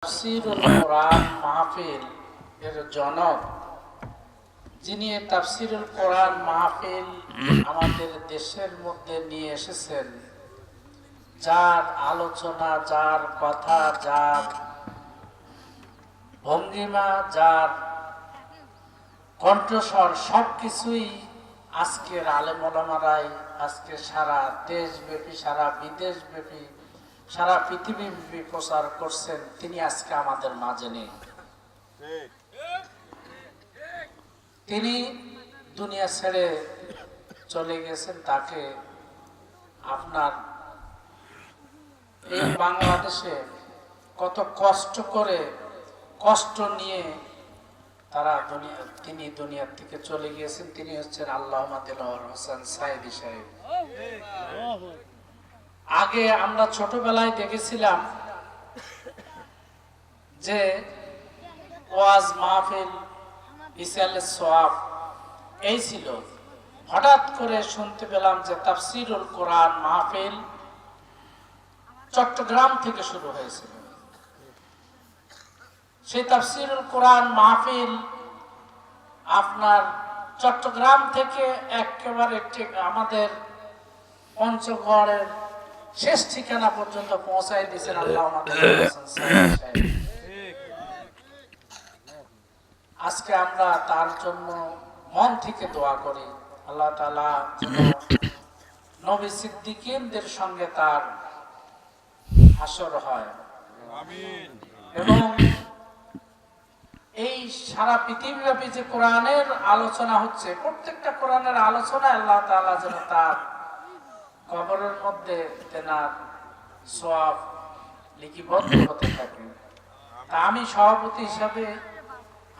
তাফসীরুল কোরআন মাহফিল এর জনক, যিনি তাফসীরুল কোরআন মাহফিল আমাদের দেশের মধ্যে নিয়ে এসেছেন, যার আলোচনা, যার কথা, যার ভঙ্গিমা, যার কণ্ঠস্বর সবকিছুই আজকের আলেম ওলামারাই আজকে সারা দেশব্যাপী, সারা বিদেশব্যাপী, সারা পৃথিবীব্যাপী প্রচার করছেন। তিনি আজকে আমাদের মাঝে নেই। তিনি দুনিয়া ছেড়ে চলে গেছেন। তাকে আপনার এই বাংলাদেশে কত কষ্ট করে, কষ্ট নিয়ে তিনি দুনিয়ার থেকে চলে গিয়েছেন। তিনি হচ্ছেন আল্লামা দেলোয়ার হোসেন সাইদি সাহেব। আগে আমরা ছোটবেলায় দেখেছিলাম যে ওয়াজ মাহফিল, ইসালে সোয়াব এই ছিল। হঠাৎ করে শুনতে পেলাম যে তাফসীরুল কোরআন মাহফিল চট্টগ্রাম থেকে শুরু হয়েছিল। সেই তাফসীরুল কোরআন মাহফিল আপনার চট্টগ্রাম থেকে একেবারে আমাদের পঞ্চগড়ের শেষ ঠিকানা পর্যন্ত পৌঁছায় দিয়েছেন আল্লামা দেলোয়ার হোসেন সাইদি সাহেব। আজকে আমরা তার জন্য মন থেকে দোয়া করি, আল্লাহ তাআলা নবী সিদ্দিকীনদের সঙ্গে তার হাসর হয়। আমিন। এবং এই সারা পৃথিবীব্যাপী যে কোরআনের আলোচনা হচ্ছে, প্রত্যেকটা কোরআনের আলোচনায় আল্লাহ তাআলা যেন তার কবরের মধ্যে তেনার সওয়াব লিপিবদ্ধ হতে থাকে। তা আমি সভাপতি হিসাবে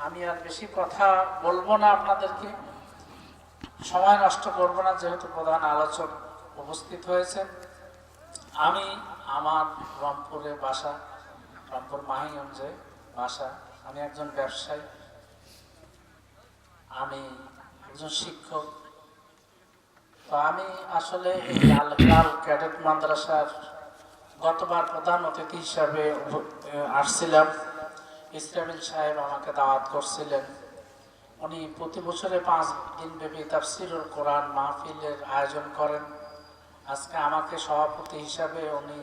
আমি আর বেশি কথা বলবো না, আপনাদেরকে সময় নষ্ট করব না, যেহেতু প্রধান আলোচক উপস্থিত হয়েছেন। আমি আমার রংপুরে বাসা, রংপুর মাহিগঞ্জে বাসা। আমি একজন ব্যবসায়ী, আমি একজন শিক্ষক। তো আমি আসলে এই আল হিলাল ক্যাডেট মাদ্রাসার গতবার প্রধান অতিথি হিসাবে আসছিলাম। ইসরাফিল সাহেব আমাকে দাওয়াত করছিলেন। উনি প্রতি বছরে 5 দিন ব্যাপী তাফসীরুল কোরআন মাহফিলের আয়োজন করেন। আজকে আমাকে সভাপতি হিসাবে উনি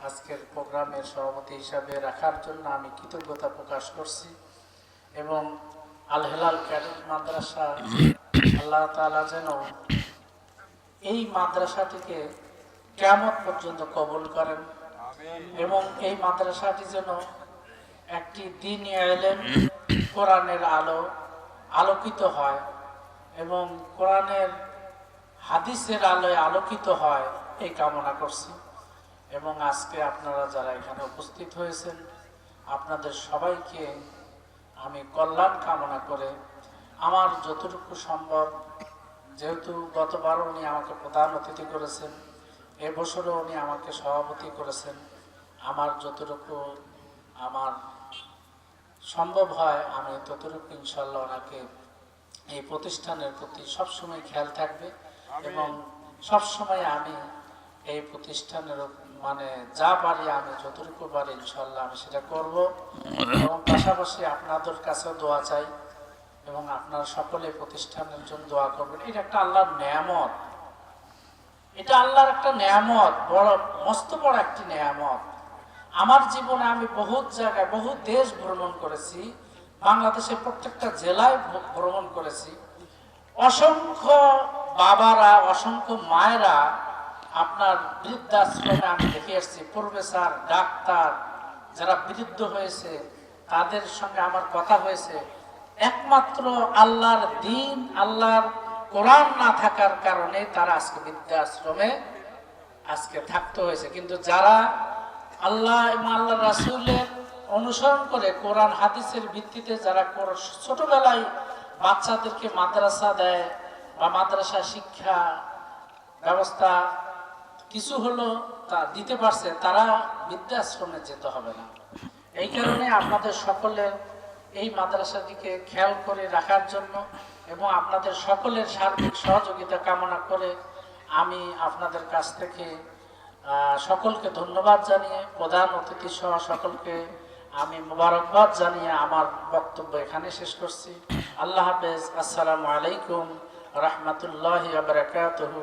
আজকের প্রোগ্রামের সভাপতি হিসাবে রাখার জন্য আমি কৃতজ্ঞতা প্রকাশ করছি। এবং আল হিলাল ক্যাডেট মাদ্রাসা, আল্লাহ তাআলা যেন এই মাদ্রাসাটিকে কিয়ামত পর্যন্ত কবুল করেন এবং এই মাদ্রাসাটি যেন একটি দ্বীনি ইলম, কোরআনের আলোকিত হয় এবং কোরআনের হাদিসের আলোয় আলোকিত হয়, এই কামনা করছি। এবং আজকে আপনারা যারা এখানে উপস্থিত হয়েছেন, আপনাদের সবাইকে আমি কল্যাণ কামনা করে আমার যতটুকু সম্ভব, যেহেতু গতবার উনি আমাকে প্রধান অতিথি করেছেন, এবছরও উনি আমাকে সভাপতি করেছেন, আমার যতটুকু আমার সম্ভব হয় আমি ততটুকু ইনশাল্লাহ ওনাকে এই প্রতিষ্ঠানের প্রতি সবসময় খেয়াল থাকবে এবং সবসময় আমি এই প্রতিষ্ঠানের মানে যা পারি, আমি যতটুকু পারি ইনশাল্লাহ আমি সেটা করব। এবং পাশাপাশি আপনাদের কাছেও দোয়া চাই এবং আপনারা সকলে প্রতিষ্ঠানের জন্য দোয়া করবেন। এটা একটা আল্লাহর নেয়ামত, এটা আল্লাহর একটা নেয়ামত, বড় মস্ত বড় একটি নেয়ামত। আমার জীবনে আমি বহুত জায়গায়, বহু দেশ ভ্রমণ করেছি, বাংলাদেশের প্রত্যেকটা জেলায় ভ্রমণ করেছি। অসংখ্য বাবারা, অসংখ্য মায়েরা আপনার বৃদ্ধাশ্রমে আমি দেখে এসেছি। প্রফেসর, ডাক্তার যারা বৃদ্ধ হয়েছে, তাদের সঙ্গে আমার কথা হয়েছে। একমাত্র আল্লাহর দ্বীন, আল্লাহর কোরআন না থাকার কারণে তারা আজকে বৃদ্ধাশ্রমে আজকে থাকতে হয়েছে। কিন্তু যারা আল্লাহ এবং আল্লাহ রাসূলের অনুসরণ করে কোরআন হাদিসের ভিত্তিতে যারা ছোটবেলায় বাচ্চাদেরকে মাদ্রাসা দেয় বা মাদ্রাসা শিক্ষা ব্যবস্থা কিছু হলো তা দিতে পারছে, তারা বৃদ্ধাশ্রমে যেতে হবে না। এই কারণে আপনাদের সকলের এই মাদ্রাসাটিকে খেয়াল করে রাখার জন্য এবং আপনাদের সকলের সার্বিক সহযোগিতা কামনা করে আমি আপনাদের কাছ থেকে সকলকে ধন্যবাদ জানিয়ে, প্রধান অতিথি সহ সকলকে আমি মোবারকবাদ জানিয়ে আমার বক্তব্য এখানে শেষ করছি। আল্লাহ হাফেজ। আসসালামু আলাইকুম রহমতুল্লাহি ওয়া বারাকাতুহু।